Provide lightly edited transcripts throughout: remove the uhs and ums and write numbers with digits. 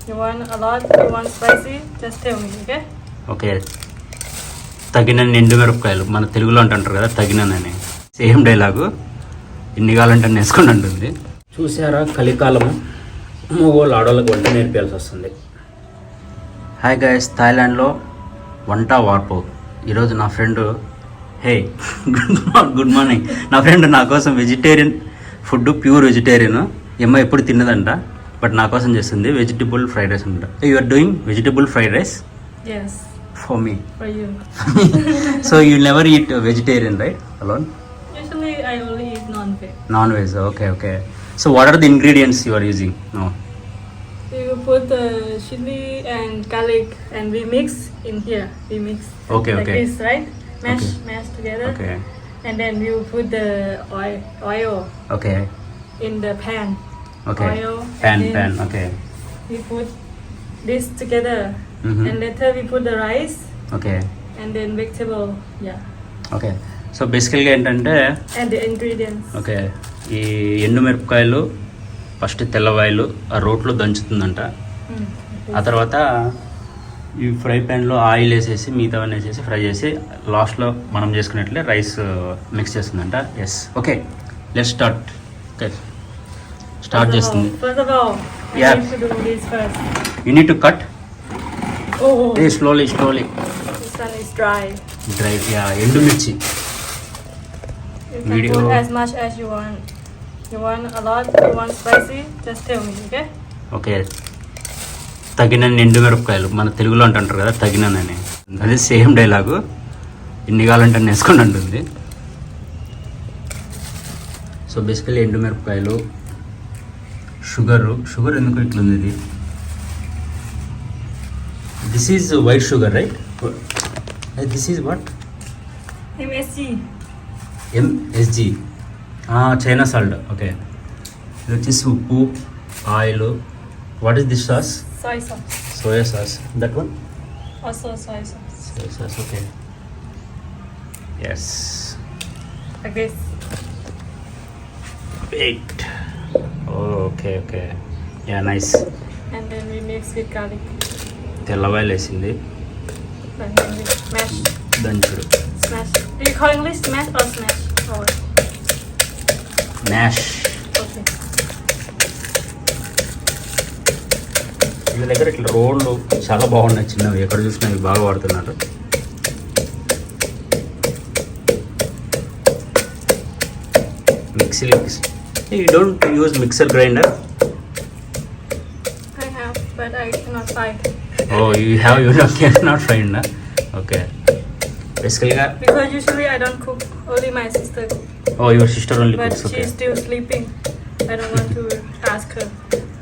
You want a lot? You want spicy? Just tell me, okay? Okay, తగినన్ని ఎండుమిరపకాయలు. మన తెలుగులో అంటుంటారు కదా తగినని, సేమ్ డైలాగు. ఎన్ని కావాలంటే అన్ని వేసుకొని ఉంటుంది. చూసారా, కలికాలము మగవాళ్ళు ఆడవాళ్ళకి వంట నేర్పించాల్సి వస్తుంది. హాయ్ గైస్, థాయిలాండ్లో వంట వార్పు. ఈరోజు నా ఫ్రెండ్, హే గుడ్ మార్నింగ్, నా ఫ్రెండ్ నా కోసం వెజిటేరియన్ ఫుడ్, ప్యూర్ వెజిటేరియన్. ఏమో ఎప్పుడు తిన్నదంట, బట్ నా కోసం చేస్తుంది వెజిటబుల్ ఫ్రైడ్ రైస్ అంట. You are doing vegetable fried rice? Yes. For me. For you. So you never eat vegetarian, right? Alone? Usually I only eat non-veg. Non-veg, okay. So what are the ingredients you are using now? You put the chili and garlic and we mix in here. We mix Okay. like this, right? Mash together. Okay. And then you put the oil Okay. in the pan. Okay. Oil. Pan. Okay. We put this together. Mm-hmm. And later we put the rice. Okay. And then vegetable. Yeah. Okay. So బేసికల్గా ఏంటంటే, And the ingredients. Okay, ఈ ఎండుమిరపకాయలు first తెల్లవాయలు ఆ రోట్లో దంచుతుందంట. ఆ తర్వాత ఈ fry ప్యాన్లో ఆయిల్ వేసేసి మిగతావన్నీ వేసేసి ఫ్రై చేసి లాస్ట్లో మనం చేసుకున్నట్లే రైస్ మిక్స్ చేస్తుందంట. Yes, okay, let's start. Okay, start చేస్తుంది. First of all, I Yeah. need to do this first. You need to cut. Oh. Slowly This one is dry. Dry. ఎండుమిర్చి. You can Video. put as much as you want. You want a lot? You want spicy? Just tell me, okay? Okay, తగినన్ని ఎండుమిరపకాయలు. మన తెలుగులో అంటుంటారు కదా తగినని, అదే same dialogue. ఎన్ని కావాలంటే అన్ని వేసుకొని ఉంటుంది. సో బేసికలీ ఎండుమిరపకాయలు, షుగర్ ఎందుకు ఇట్లుంది ఇది? This is white sugar, right? This is what? MSG. MSG, China salt. ఓకే, ఇది వచ్చేసి ఉప్పు, oil. What is this sauce? Soy sauce. Soya sauce. That one Also soy sauce. Soya sauce. Okay, yes. Like this. Wait. Okay, ya, nice. And then we mix with garlic. తెల్లవాయలు వేసింది, And then we smash. దంచుడు. Smash. Do you call English smash or smash? Oh. Mash. Okay. వీళ్ళ దగ్గర ఇట్లా రోడ్లు చాలా బాగున్నాయి, చిన్నవి. ఎక్కడ చూసినా ఇవి బాగా వాడుతున్నారు. Mixie. You don't use mixer grinder? I have, but I cannot find. Oh, you cannot find. Okay, బేసికల్గా. Because usually I don't cook. Only my sister cook. Oh, your sister only But cooks. Okay, she's still sleeping. I don't want to ask her.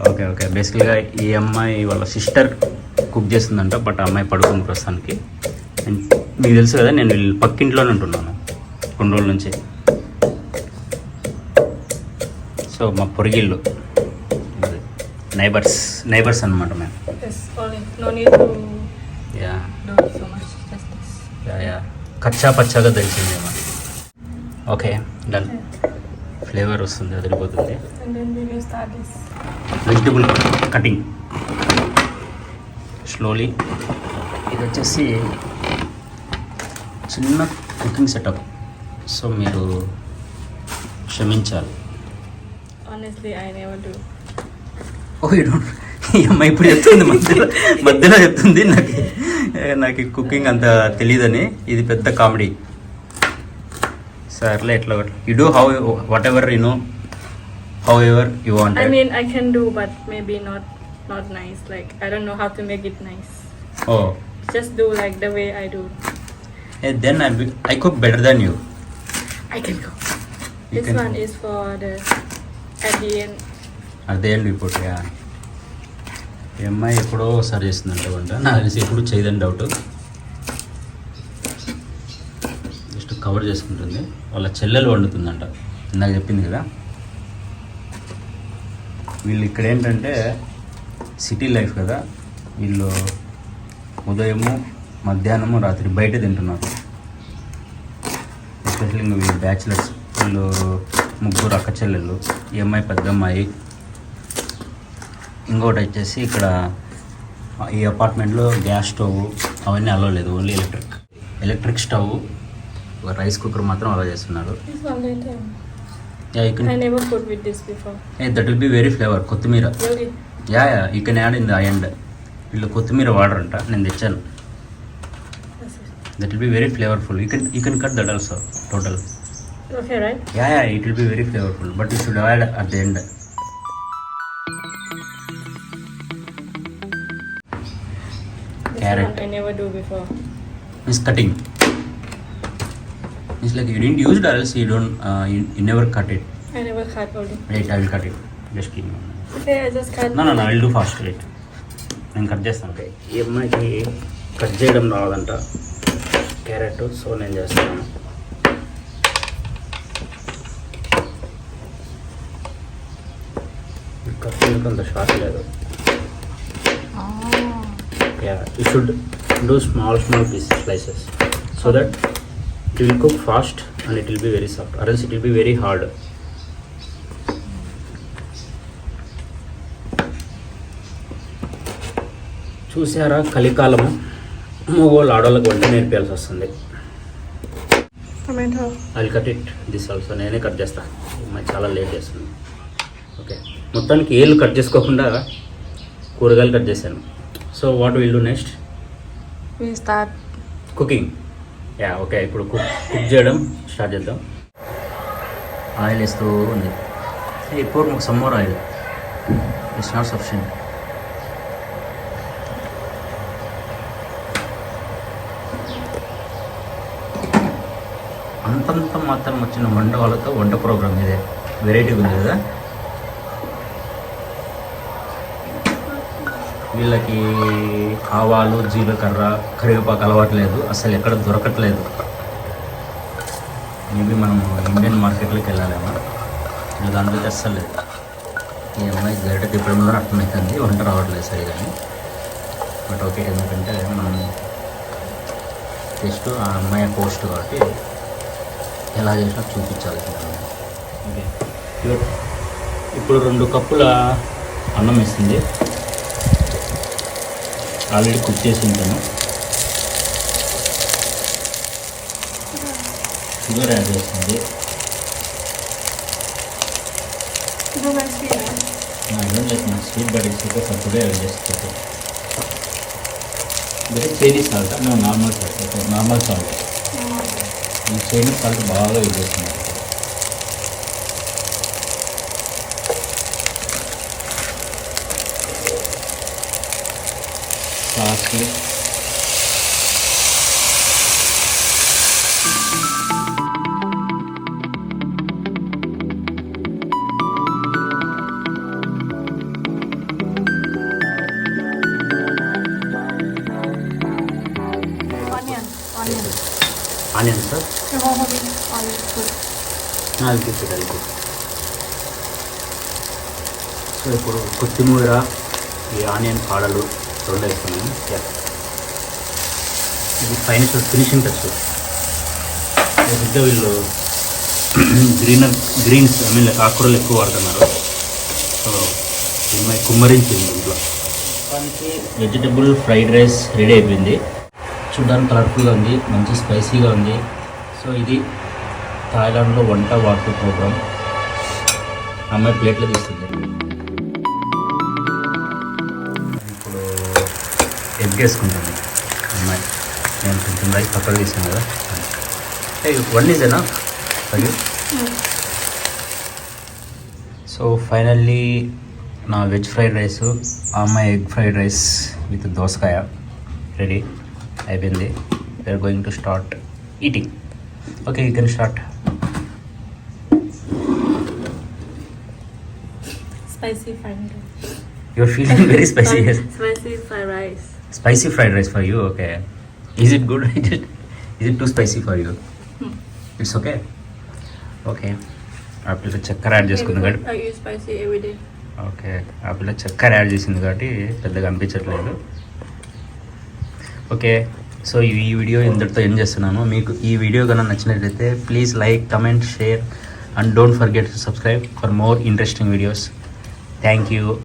Okay. బేసికల్గా ఈ అమ్మాయి వాళ్ళ sister cook చేస్తుందంట, but ఆ అమ్మాయి పడుకుంది ప్రస్తుతానికి. అండ్ మీకు తెలుసు కదా, నేను వీళ్ళు పక్కింట్లోనే ఉంటున్నాను కొన్ని రోజుల నుంచి. సో మా పొరిగిళ్ళు, నైబర్స్ అనమాట మేము. Yes, only. No need to yeah do so much. Just this. Yeah కచ్చా పచ్చాగా తెలిసింది. Okay, done. ఫ్లేవర్ వస్తుంది, అదిరిపోతుంది. And then we will start this. Vegetable cutting slowly. ఇది వచ్చేసి చిన్న కుకింగ్ సెటప్, సో మీరు క్షమించాలి. Honestly, I never do. Oh, you don't. ఈ అమ్మాయి ఇప్పుడు చెప్తుంది, మధ్యలో చెప్తుంది నాకు కుకింగ్ అంత తెలియదని. ఇది పెద్ద కామెడీ. సర్లే, ఎట్లా you do what ever you know, how ever you want. I mean, I can do, but maybe not nice. Like, I don't know how to make it nice. Oh, Just do like the way I do. Then I cook better than you. I can cook. You This can one cook. is for the at the end. అదే ఇప్పుడు. ఈ అమ్మాయి ఎప్పుడో ఒకసారి చేస్తుందంట వంట, నాకు తెలిసి ఎప్పుడు చేయదని డౌట్. జస్ట్ కవర్ చేసుకుంటుంది. వాళ్ళ చెల్లెలు వండుతుందంట, ఇందాక చెప్పింది కదా. వీళ్ళు ఇక్కడ ఏంటంటే సిటీ లైఫ్ కదా, వీళ్ళు ఉదయము, మధ్యాహ్నము, రాత్రి బయట తింటున్నారు. ఎస్పెషల్లీ వీళ్ళు బ్యాచిలర్స్. వీళ్ళు ముగ్గురు అక్క చెల్లెళ్ళు, ఈ అమ్మాయి పెద్ద అమ్మాయి. ఇంకోటి వచ్చేసి ఇక్కడ ఈ అపార్ట్మెంట్లో గ్యాస్ స్టవ్ అవన్నీ అలో లేదు, ఓన్లీ ఎలక్ట్రిక్ స్టవ్, ఒక రైస్ కుక్కర్ మాత్రం అలో చేస్తున్నారు. I never put with this before. That will be very flavour. కొత్తిమీర. Really? Yeah you can add in the end. వీళ్ళు కొత్తిమీర వాడరంట, నేను తెచ్చాను. That will be very flavourful. You can cut that also total. Okay, right? Yeah it will be very flavourful, but you should add at the end. Carrot. One I never do before. Means cutting. It's like you didn't use it, or else you don't. You never cut it. I never cut only. Wait, I will cut it. Just give me. Okay, I just cut. No, I will do fast. Wait. నేను cut చేస్తాను. Okay, ఈ అమ్మాయికి cut చేయడం రాదంట carrot, so నేను చేస్తాను. Cut చేయడం అంత షార్ట్ లేదు. Yeah, you should do small pieces, slices, so that it will cook fast and it will be very soft, or else it will be very hard. చూసారా, కలికాలము మగవాళ్ళు ఆడవాళ్ళకి వంట నేర్పించాల్సి వస్తుంది. Tomato. I cut it this also. నేనే cut చేస్తాను, అమ్మాయి చాలా late చేస్తుంది. ఓకే, మొత్తానికి ఏళ్ళు కట్ చేసుకోకుండా కూరగాయలు కట్ చేశాను. So what will do next? We start. Cooking. Yeah okay, ఇప్పుడు కుక్ చేయడం స్టార్ట్ చేద్దాం. ఆయిల్ వేస్తూ ఉంది. ఇప్పుడు మాకు some more oil, it's not sufficient. అంతంత మాత్రం వచ్చిన వంట వాళ్ళతో వంట ప్రోగ్రామ్ ఇదే. వెరైటీగా ఉంది కదా. వీళ్ళకి ఆవాలు, జీలకర్ర, కరివేపాకు అలవాట్లేదు, అసలు ఎక్కడ దొరకట్లేదు. మేబీ మనం ఇండియన్ మార్కెట్లోకి వెళ్ళాలేమో, వీళ్ళ దాంట్లో అస్సలు లేదు. ఈ అమ్మాయి గరిట తిప్పడంలో అర్థమవుతుంది, వంట రావట్లేదు సరిగా. బట్ ఓకే, ఎందుకంటే మనం జస్ట్ ఆ అమ్మాయి పోస్ట్ కాబట్టి ఎలా చేసినా చూపించాలి. ఓకే, ఇప్పుడు 2 కప్పుల అన్నం వేస్తుంది. ఆల్రెడీ కుక్ చేసి ఉంటాను. షుగర్ యాడ్ చేస్తుంది. I don't like my sweet, but it's okay, support add చేస్తుంది. ఇది Chinese salt, normal salt. Okay, normal salt. ఈ చైనీస్ సాల్ట్ బాగా యూజ్ చేస్తున్నారు. Last onion sir. సో ఇప్పుడు కొత్తిమీర, ఈ ఆనియన్ కాడలు 2 వేస్తున్నాను. ఇది ఫైనల్ ఫినిషింగ్ టచ్. ఇంకా వీళ్ళు గ్రీన్స్ ఐ మీన్ ఆకుకూరలు ఎక్కువ వాడుతున్నారు. సో అమ్మాయి కుమ్మరించింది ఇంట్లో. వెజిటబుల్ ఫ్రైడ్ రైస్ రెడీ అయిపోయింది. చూడడానికి కలర్ఫుల్గా ఉంది, మంచి స్పైసీగా ఉంది. సో ఇది థాయిలాండ్లో వంట వార్పు ప్రోగ్రామ్. అమ్మాయి ప్లేట్లో తీస్తుంది. ఇప్పుడు ఎగ్ వేసుకుంటుంది అమ్మాయి. నేను కొంచెం రైస్ పక్కన తీసాను కదా. One is enough for you. So finally నా వెజ్ ఫ్రైడ్ రైస్, ఆ అమ్మాయి ఎగ్ ఫ్రైడ్ రైస్ విత్ దోసకాయ రెడీ అయిపోయింది. We are going to start eating. Okay, you can start. Spicy fried rice. You're feeling very spicy. Yes. Spicy fried rice. Spicy fried rice for you. Okay. Is it good? Is it too spicy for you? It's okay. Okay. ఆ పిల్ల చక్కెర add చేసుకుంది కాబట్టి. I eat spicy every day. Okay, ఆ పిల్ల చక్కెర add చేసింది కాబట్టి పెద్దగా అనిపించట్లేదు. ఓకే, సో ఈ వీడియో ఇంతటితో ఎండ్ చేస్తున్నాను. మీకు ఈ వీడియో కన్నా నచ్చినట్లయితే please like, comment, share and don't forget to subscribe for more interesting videos. Thank you.